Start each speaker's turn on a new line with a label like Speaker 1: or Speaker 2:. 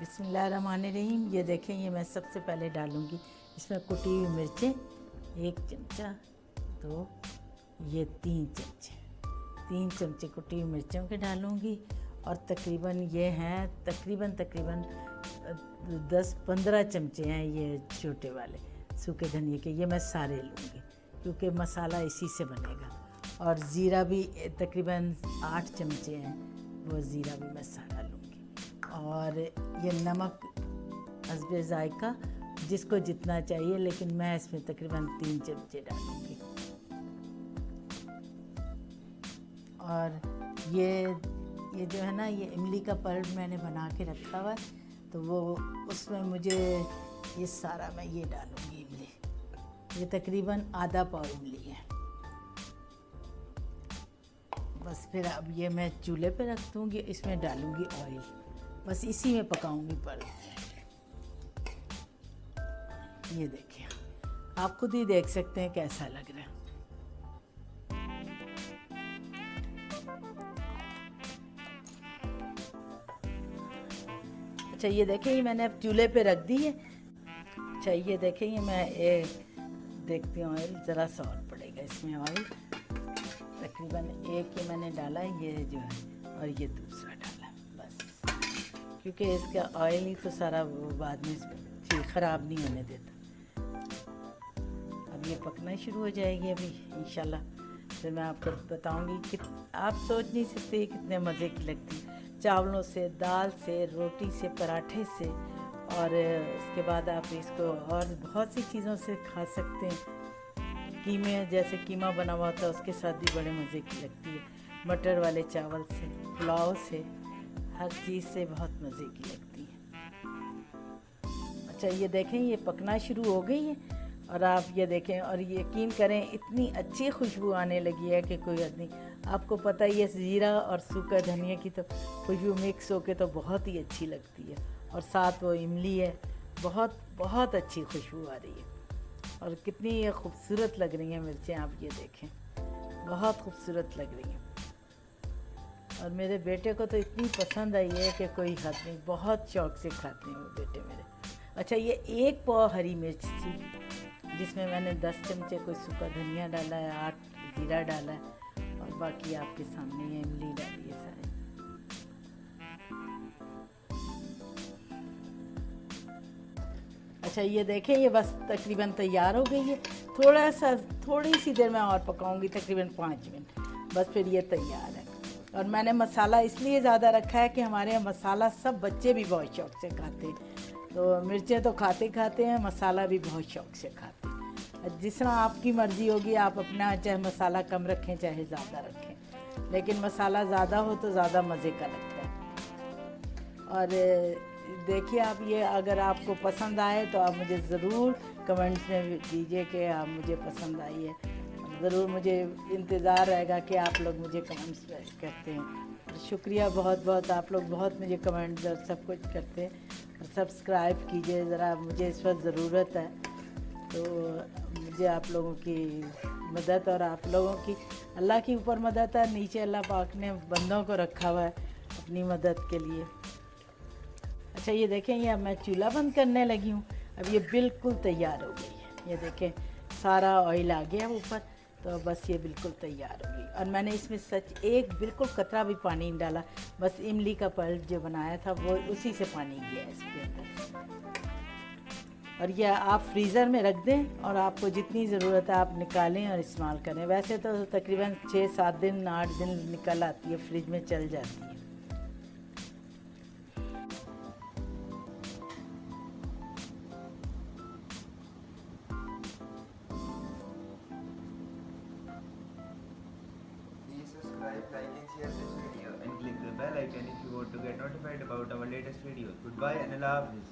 Speaker 1: बिस्मिल्लाहिर्रहमानिर्रहीम। ये देखें, ये मैं सबसे पहले डालूँगी इसमें कुटी हुई मिर्चें, 1 चमचा, 2, ये 3 चमचे कुटी हुई मिर्चों के डालूँगी। और तकरीबन ये हैं तकरीबन 10-15 चमचे हैं ये छोटे वाले सूखे धनिए के। ये मैं सारे लूँगी क्योंकि मसाला इसी से बनेगा। और ज़ीरा भी तकरीबन 8 चमचे हैं, वो ज़ीरा भी मैं सारा लूँगी। और ये नमक हस्बे ज़ायका, जिसको जितना चाहिए, लेकिन मैं इसमें तकरीबन 3 चमचे डालूँगी। और ये जो है ना, ये इमली का पल्प मैंने बना के रखा हुआ है, तो वो उसमें मुझे ये सारा मैं ये डालूँगी इमली। ये तकरीबन आधा पाव इमली है। बस फिर अब ये मैं चूल्हे पे रख दूँगी, इसमें डालूँगी ऑयल, बस इसी में पकाऊँगी पल्प। ये देखिए, आप खुद ही देख सकते हैं कैसा लग रहा है। अच्छा, ये देखें, ये मैंने अब चूल्हे पे रख दी है। अच्छा, ये देखें, ये मैं देखती हूँ ऑयल ज़रा सा और पड़ेगा इसमें ऑयल। तकरीबन 1 ये मैंने डाला, ये जो है, और ये दूसरा डाला, बस, क्योंकि इसका ऑयल ही तो सारा बाद में ख़राब नहीं होने देता। अब ये पकना शुरू हो जाएगी अभी इंशाल्लाह। फिर मैं आपको बताऊंगी कि आप सोच नहीं सकते कितने मज़े की लगती है, चावलों से, दाल से, रोटी से, पराठे से, और इसके बाद आप इसको और बहुत सी चीज़ों से खा सकते हैं। कीमे, जैसे कीमा बना हुआ होता है, उसके साथ भी बड़े मज़े की लगती है। मटर वाले चावल से, पुलाव से, हर चीज़ से बहुत मज़े की लगती है। अच्छा, ये देखें, ये पकना शुरू हो गई है। और आप ये देखें, और यकीन करें, इतनी अच्छी खुशबू आने लगी है कि कोई हद नहीं। आपको पता ही है, ज़ीरा और सूखा धनिया की तो खुशबू मिक्स होके तो बहुत ही अच्छी लगती है। और साथ वो इमली है, बहुत बहुत अच्छी खुशबू आ रही है। और कितनी ये खूबसूरत लग रही हैं मिर्चें, आप ये देखें, बहुत खूबसूरत लग रही हैं। और मेरे बेटे को तो इतनी पसंद आई है कि कोई हद नहीं, बहुत शौक़ से खाते हैं वो बेटे मेरे। अच्छा, ये 1 पाव हरी मिर्च थी, जिसमें मैंने 10 चमचे कोई सूखा धनिया डाला है, 8 ज़ीरा डाला है, और बाकी आपके सामने ये इमली डाली है सारे। अच्छा, ये देखें, ये बस तकरीबन तैयार हो गई है। थोड़ी सी देर में और पकाऊंगी, तकरीबन 5 मिनट, बस फिर ये तैयार है। और मैंने मसाला इसलिए ज़्यादा रखा है कि हमारे यहाँ मसाला सब बच्चे भी बहुत शौक़ से खाते हैं। तो मिर्चें तो खाते हैं, मसाला भी बहुत शौक़ से खाते हैं। जिस तरह आपकी मर्ज़ी होगी, आप अपना चाहे मसाला कम रखें चाहे ज़्यादा रखें, लेकिन मसाला ज़्यादा हो तो ज़्यादा मज़े का लगता है। और देखिए, आप ये अगर आपको पसंद आए तो आप मुझे ज़रूर कमेंट्स में दीजिए कि आप मुझे पसंद आई है। ज़रूर मुझे इंतज़ार रहेगा कि आप लोग मुझे कमेंट्स करते हैं। शुक्रिया बहुत बहुत, आप लोग बहुत मुझे कमेंट्स और सब कुछ करते हैं। और सब्सक्राइब कीजिए ज़रा, मुझे इस वक्त ज़रूरत है। तो मुझे आप लोगों की मदद, और आप लोगों की, अल्लाह के ऊपर मदद है, नीचे अल्लाह पाक ने बंदों को रखा हुआ है अपनी मदद के लिए। अच्छा, ये देखें, ये अब मैं चूल्हा बंद करने लगी हूँ। अब ये बिल्कुल तैयार हो गई है। ये देखें, सारा ऑयल आ गया ऊपर, तो बस ये बिल्कुल तैयार हो गई। और मैंने इसमें एक बिल्कुल कतरा भी पानी नहीं डाला, बस इमली का पल्प जो बनाया था वो उसी से पानी गया इसके अंदर। और ये आप फ्रीज़र में रख दें, और आपको जितनी ज़रूरत है आप निकालें और इस्तेमाल करें। वैसे तो तकरीबन 6-7 दिन, 8 दिन निकल आती है, फ्रिज में चल जाती है।
Speaker 2: Please subscribe, like and share this video and click the bell icon if you want to get notified about our latest videos. Goodbye and Allah Hafiz.